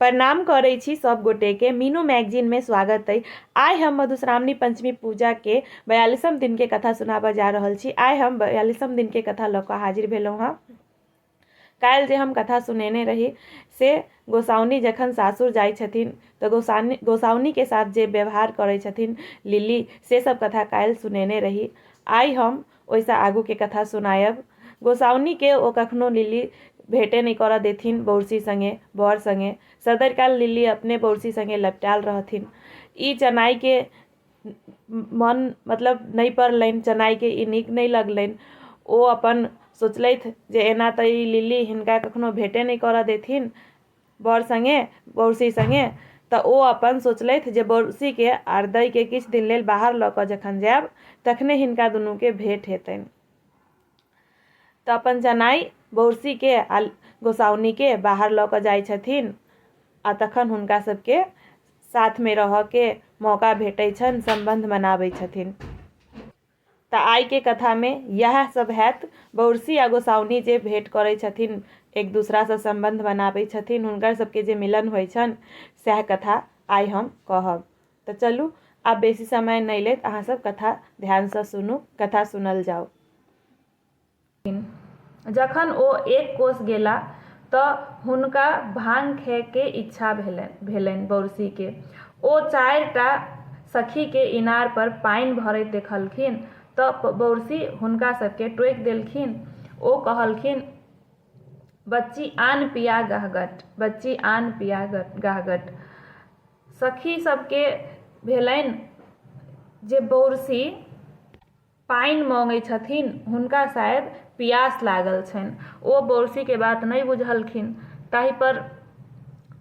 प्रणाम करै छी सब गोटे के। मीनू मैगजीन में स्वागत है। आइ हम मधुश्रावणी पंचमी पूजा के 42वें दिन के कथा सुनाबऽ जा रहल छी। आइ हम 42वें दिन के कथा लऽ कऽ हाजिर भेलहुँ हँ। काल्हि जे हम कथा सुनेने रही से गोसाउनी जखन सासुर जाइ छथिन तऽ गोसाउनी के साथ जे व्यवहार करै छथिन लिली, से सब कथा काल्हि सुनेने रही। आइ हम ओइसँ आगू के कथा सुनायब। गोसाउनी के ओ कखनो लिली भेटे नहीं करऽ देथिन बौरसी संगे, बर संगे। सदर काल लिली अपने बौरसी संगे लपटाल रहथिन। ई चनाई के मन मतलब नहीं पड़लनि, चनाई के ई नीक नहीं लगलनि। ओ अपन सोचलथि जे एना तऽ ई लिली हिनका कखनो भेटे नहीं करऽ देथिन बर संगे, बौरसी संगे। तऽ ओ अपन सोचलथि जे बौरसी के आर दै के किछु दिन लेल बाहर लऽ कऽ जखन जायब तखने हिनका दुनू के भेंट हेतनि। तऽ अपन चनाई बौरसी के आ गोसाउनी के बाहर लऽ कऽ जाइ छथिन आ तखन हुनका सबके साथ में रह के मौका भेटै छनि, संबंध बनाबै छथिन। तऽ आइ के कथा में यह सब हैत। बौरसी आ गोसाउनी जे भेंट करै छथिन, एक दूसरा से संबंध बनाबै छथिन, हुनकर सबके जे मिलन होइ छनि, सएह कथा आइ हम कहब। तऽ चलू आब बेसी समय नहीं लेत, अहाँ सब कथा ध्यान से सुनू। कथा सुनल जाओ। जखन ओ एक कोस गेला तऽ हुनका भांग खाय के इच्छा भेलनि बौरसी के। ओ 4टा सखी के इनार पर पानि भरैत देखलखिन तऽ बौरसी हुनका सबके टोकि देलखिन। ओ कहलखिन, बच्ची आन पिया गहगट, बच्ची आन पिया गहगट। सखी सबके भेलनि जे बौरसी पानि मांगै छथिन, हुनका शायद प्यास लागल छनि। ओ बौरसी के बात नहीं बुझलखिन। ताहि पर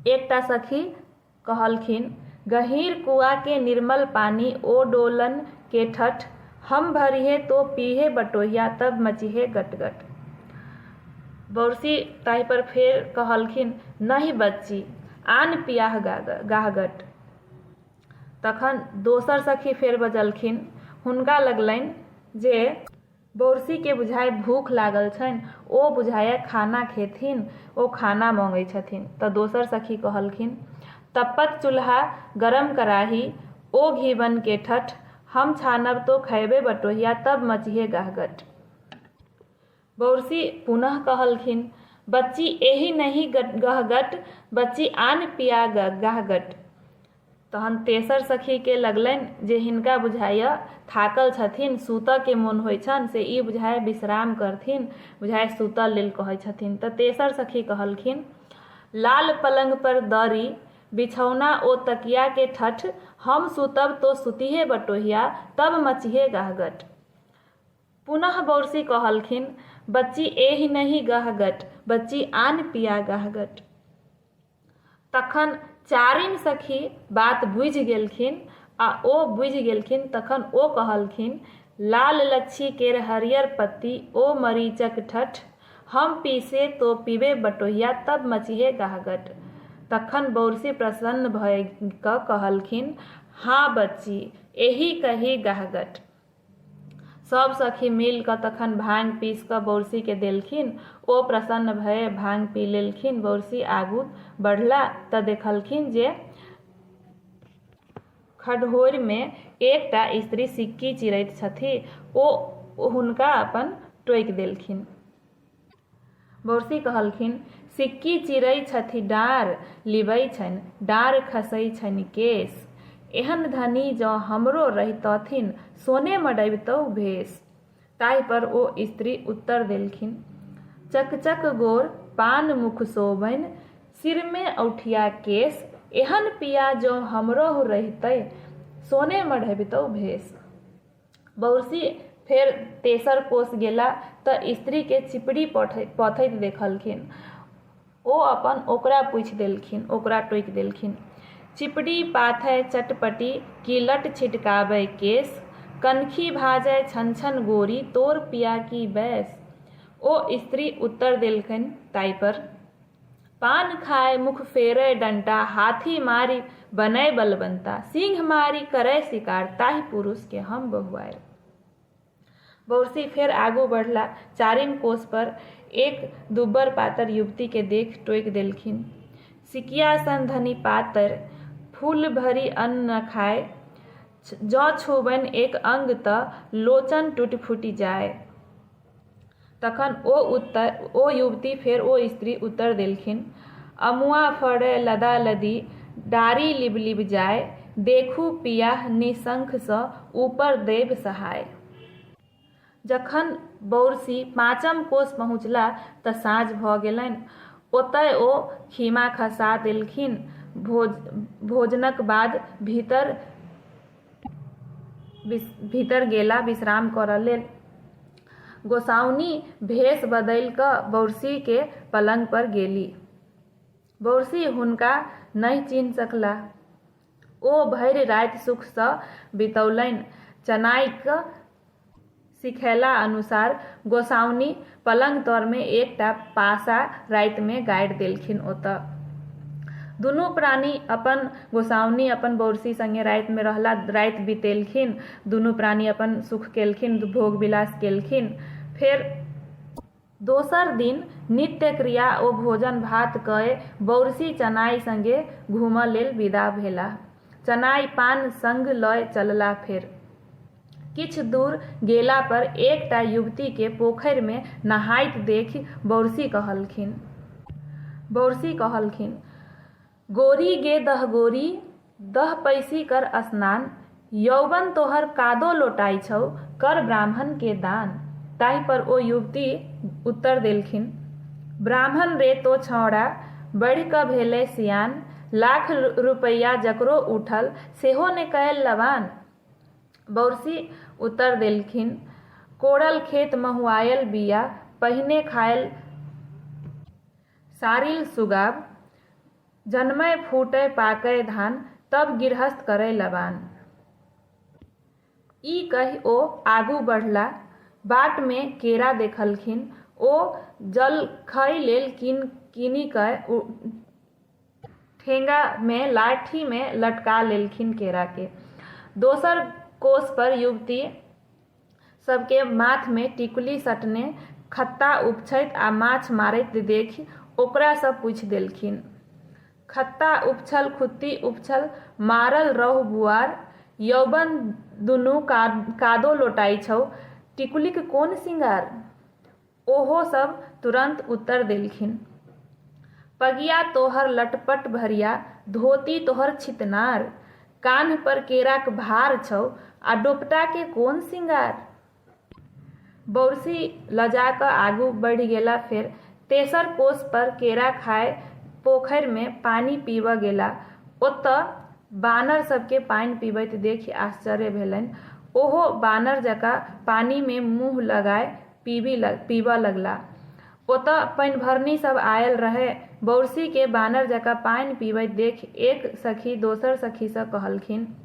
एकटा सखी कहलखिन, गहीर कुआ के निर्मल पानी ओ डोलन के ठठ, हम भरिहे तो पीहे बटोहिया तब मचिहे गटगट। बौरसी ताहि पर फेर कहलखिन, नहीं बच्ची आन पियाह गाहगट। तखन दोसर सखी फेर बजलखिन। हुनका लगलनि जे बौरसी के बुझाय भूख लागल छनि, ओ बुझाय खाना खेथिन, ओ खाना मांगै छथिन। तऽ दोसर सखी कहलखिन, तपत चूल्हा गरम कराही ओ घीबन के ठठ, हम छानब तो खैबे बटोहिया तब मचिहे गहगट। बौरसी पुनः कहलखिन, बच्ची एही नहीं गहगट, बच्ची आन पिया गाहगट। तहन तेसर सखी के लगलनि जे हिनका बुझाय थाकल छथिन, सूतऽ के मोन होइ छनि, से ई बुझाय विश्राम करथिन, बुझाय सूतऽ लेल कहै छथिन। तऽ तेसर सखी कहलखिन, लाल पलंग पर दरी बिछौना ओ तकिया के ठठ, हम सूतब तो सुतिहे बटोहिया तब मचिहे गहगट। पुनः बौरसी कहलखिन, बच्ची एही नहीं गहगट, बच्ची आन पिया गहगट। तखन चारिम सखी बात बुझि गेलखिन आ ओ बुझि गेलखिन। तखन ओ कहलखिन, लाल लच्छी केर हरियर पत्ती ओ मरीचक ठठ, हम पीसे तो पीबे बटोहिया तब मचिहे गहगट। तखन बौरसी प्रसन्न भय कऽ कहलखिन, हाँ बच्ची एही कही गहगट। सब सखी मिल कऽ तखन भांग पीस कऽ बौरसी के देलखिन। ओ प्रसन्न भय भांग पी लेलखिन। बौरसी आगू बढ़ला तऽ देखलखिन जे खड़होरि में एकटा स्त्री सिक्की चिरैत छथि। ओ हुनका अपन टोकि देलखिन। बौरसी कहलखिन, सिक्की चिरै छथि डाँर, लिबै छनि डाँर खसै छनि केश, एहन धनी जँ हमरो रहितथिन, सोने मढ़बितौ भेष। ताहि पर ओ स्त्री उत्तर देलखिन, चकचक गोर पान मुख शोभनि, सिर में औठिया केश, एहन पिया जँ हमरो रहितै, सोने मढ़बितौ भेष। बौरसी फेर तेसर कोस गेला तऽ स्त्री के चिपड़ी पथैत देखलखिन। ओ अपन ओकरा पूछि देलखिन, ओकरा टोकि देलखिन, चिपड़ी पाथै चटपटी की लट छिटकाबै केश, कनखी भाजै छन छन गोरी तोर पिया की बैस। ओ स्त्री उत्तर देलखिन ताहि पर, पान खाए मुख फेरै डंटा, हाथी मारी बनै बलवंता, सिंह मारी करै शिकार, ताहि पुरुष के हम बहुआर। बौरसी फेर आगू बढ़ला। चारिम कोस पर एक दुब्बर पातर युवती के देख टोकि देलखिन। सिकिया सन धनी पातर, फूल भरी अन्न न खाए, जौ छुबन एक अंग त लोचन टूट फूटि जाए। तखन ओ युवती फेर ओ स्त्री उत्तर देलखिन, अमुआ फड़े लदा लदी, डारी लिब लिब जाए, देखू पिया निशंख सँ ऊपर देव सहाय। जखन बौरसी 5म कोस पहुँचला तऽ साँझ भऽ गेलनि। ओतय ओ खीमा खसा देलखिन। भोजनक बाद भीतर गेला विश्राम करऽ लेल। गोसाउनी भेष बदलि कऽ बौरसी के पलंग पर गेली। बौरसी हुनका नहि चिन्ह सकलाह। ओ भरि राति सुख सँ बितौलनि। चनाइक सिखैला अनुसार गोसाउनी पलंग तर में एकटा पासा राति में गाड़ि देलखिन। ओतऽ दुनू प्राणी अपन गोसाउनी अपन बौरसी संगे राति में रहला, राति बितेलखिन। दुनू प्राणी अपन सुख केलखिन, भोग विलास केलखिन। फेर दोसर दिन नित्य क्रिया ओ भोजन भात कए बौरसी चनाई संगे घूमऽ लेल विदा भेलाह। चनाई पान संग लय चलला। फेर किछ दूर गेला पर एकटा युवती के पोखरि में नहाइत देखि बौरसी कहलखिन, गोरी गे दह गोरी, दह पैसी कर स्नान, यौवन तोहर कादो लोटाई छौ, कर ब्राह्मण के दान। ताहि पर ओ युवती उत्तर देलखिन, ब्राह्मण रे तो छौड़ा, बढ़ि कऽ भेलै सियान, लाख रुपैया जकरो उठल सेहो ने कयल लवान। बौरसी उत्तर देलखिन, कोड़ल खेत महुआयल बिया, पहिने खायल सारिल सुगाब, जन्मय फूटय पाकय धान, तब गिरहस्थ करय लबान। ई कहि ओ आगू बढ़ला। बाट में केरा देखलखिन। ओ जलखइ लेल कीनि कऽ ठेंगा में लाठी में लटका लेलखिन केरा के। दोसर कोस पर युवती सबके माथ में टिकुली सटने खत्ता उपछैत आ माछ मारैत देखि ओकरा सँ पूछि देलखिन, खत्ता उपछल खुत्ती उपछल, मारल रहु बुआर, यौवन दुनू कादो लोटाई छौ, टिकुलीक कोन सिंगार। ओहो सब तुरंत उत्तर देलखिन, पगिया तोहर लटपट भरिया, धोती तोहर छितनार, कान्ह पर केराक भार छौ, आ डोपटा के कोन सिंगार। बौरसी लजा कऽ आगू बढ़ि गेला। फेर तेसर कोस पर केरा खाए पोखरि में पानी पीबऽ गेला। ओतऽ बानर सबके पानि पीबैत देखि आश्चर्य भेलनि। ओहो बानर जकाँ पानी में मुँह लगाए पीबऽ लगला। ओतऽ पानिभरनी सब आयल रहे। बौरसी के बानर जकाँ पानि पीबैत देखि एक सखी दोसर सखी सँ कहलखिन,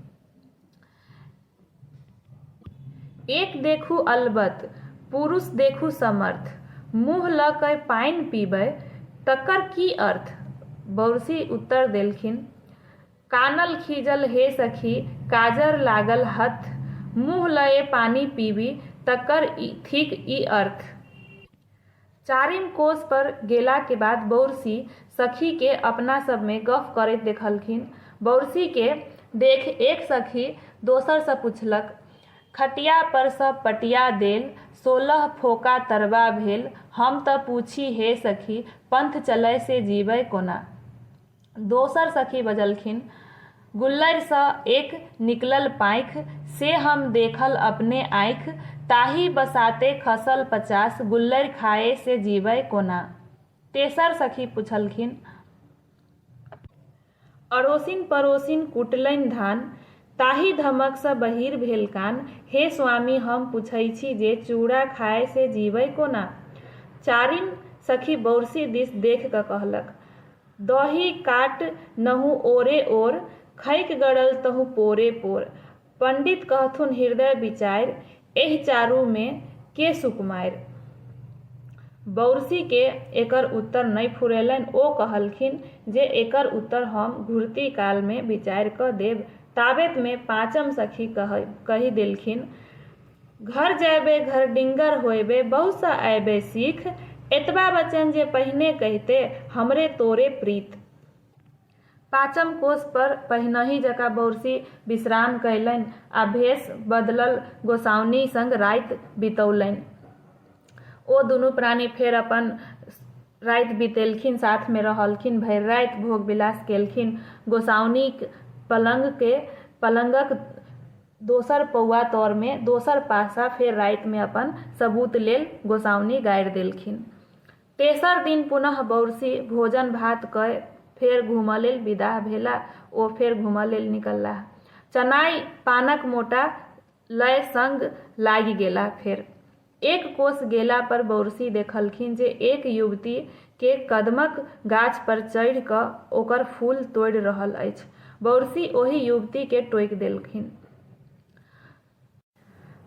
एक देखू अलबत, पुरुष देखू समर्थ, मुँह लऽ कऽ पानि पीबै तकर की अर्थ। बौरसी उत्तर देलखिन, कानल खीजल हे सखी, काजर लागल हथ, मुँह लए पानी पीबी तकर थिक ई अर्थ। 4म कोस पर गेला के बाद बौरसी सखी के अपना सब में गप करैत देखलखिन। बौरसी के देख एक सखी दोसर सँ पुछलक, खटिया पर सँ पटिया देल, 16 फोका तरबा भेल, हम तऽ पूछी हे सखी, पंथ चलय से जीवै कोना। दोसर सखी बजलखिन, गुल्लरि सँ एक निकलल पाँखि, से हम देखल अपने आँखि, ताही बसाते खसल 50, गुल्लरि खाए से जीवै कोना। तेसर सखी पुछलखिन, अड़ोसिन पड़ोसिन कुटलनि धान, ताही धमक सँ बहिर भेल कान, हे स्वामी हम पूछै छी जे चूड़ा खाए से जीवै कोना। 4म सखी बौरसी दिस देख कऽ कहलक, दही काट नहु ओरे ओर, खैक गड़ल तहु पोरे पोर, पंडित कहथुन हृदय विचार, एहि चारू में के सुकुमार। बौरसी के एकर उत्तर नहि फुरेलनि। ओ कहलखिन जे एकर उत्तर हम घुरती काल में विचार कऽ देब। ताबेत में 5म सखी कहि देलखिन, घर जयबे घर डिंगर होयबे, बहु सँ अयबे सीख, एतबा वचन जे पहिने कहिते, हमरे तोरे प्रीत। पाँचम कोष पर पहिनहि जकाँ बौरसी विश्राम कयलनि आ भेष बदलल गोसाउनी संग राति बितौलनि। ओ दुनू प्राणी फेर अपन राति बितेलखिन, साथ में रहलखिन, भरि राति भोग विलास केलखिन। गोसाउनीक पलंगक दोसर पौआ तर में दोसर पासा फेर राति में अपन सबूत लेल गोसाउनी गाड़ि देलखिन। तेसर दिन पुनः बौरसी भोजन भात कय फेर घूमऽ लेल विदा भेला। ओ फेर घूमऽ लेल निकललाह। चनाई पानक मोटा लय संग लागि गेला। फेर एक कोस गेला पर बौरसी देखलखिन जे एक युवती के कदमक गाछ पर चढ़ि कऽ ओकर फूल तोड़ि रहल अछि। बौरसी ओहि युवती के टोकि देलखिन।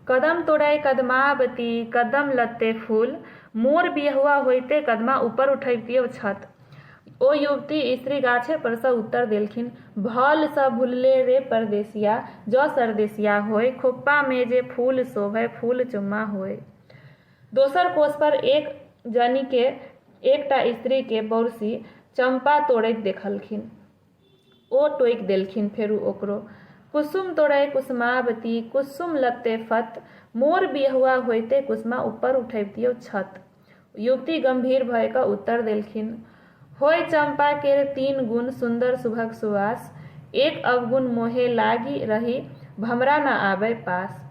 कदम तोड़ै कदमावती कदम लत्ते फूल, मोर बियहुआ होइते कदमा ऊपर उठैबतियौ छत। ओ युवती स्त्री गाछे पर सँ उत्तर देलखिन, भल सँ भुलले रे परदेसिया, जँ सरदेसिया होय, खोप्पा में जे फूल शोभै फूल चुम्मा होय। दोसर कोस पर एक जनी के एकटा स्त्री के बौरसी चंपा तोड़ैत देखलखिन। ओ टोकि देलखिन फेरू ओकरो, कुसुम तोड़ै कुसुमावती कुसुम लत्ते फत, मोर बियहुआ होइते कुसुमा ऊपर उठैबतियौ छत। युवती गंभीर भय कऽ उत्तर देलखिन, होय चंपा केर 3 गुण सुंदर सुभग सुवास, एक अवगुण मोहे लागी रही भमरा न आबै पास।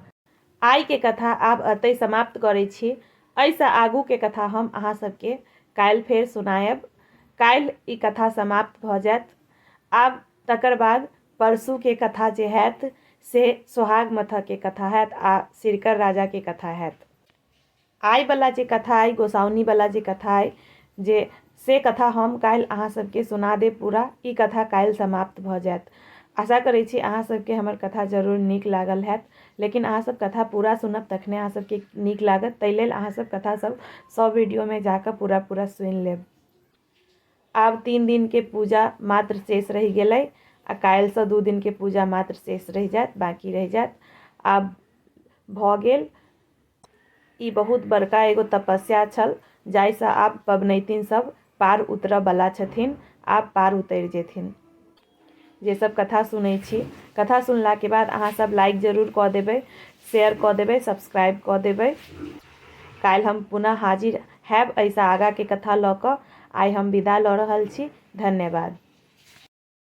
आइ के कथा आब एतै समाप्त करै छी। एहिसँ आगू के कथा हम अहाँ सबके काल्हि फेर सुनायब। काल्हि ई कथा समाप्त भऽ जायत। आब तकर बाद परसू के कथा जे हैत से सोहाग मथऽ के कथा हैत आ सिरकर राजा के कथा हैत। आइ वाला जे कथा अइ, गोसाउनी वाला जे कथा अइ, जे से कथा हम काल्हि अहाँ सबके सुना देब पूरा। ई कथा काल्हि समाप्त भऽ जायत। आशा करै छी अहाँ सबके हमर कथा जरूर नीक लागल हैत। लेकिन अहाँ सब कथा पूरा सुनब तखने अहाँ सबके नीक लागत। ताहि लेल अहाँ सब कथा सब वीडियो में जाकऽ पूरा सुनि लेब। आब 3 दिन के पूजा मात्र शेष रहि गेलै आ काल्हि सँ 2 दिन के पूजा मात्र शेष रहि जायत, बाकी रहि जायत। आब भऽ गेल। ई बहुत बड़का एगो तपस्या छल जाहिसँ आब पबनैतिन सब पार उतरऽ बला छथिन। आब पार उतरि जेथिन। जे सब कथा सुनै छी, कथा सुनला के बाद अहाँ सब लाइक जरूर कऽ देबै, शेयर कऽ देबै, सब्सक्राइब कऽ देबै। काल्हि हम पुनः हाजिर हैब एहिसँ आगाँ के कथा लऽ कऽ। आइ हम विदा लऽ रहल छी। धन्यवाद।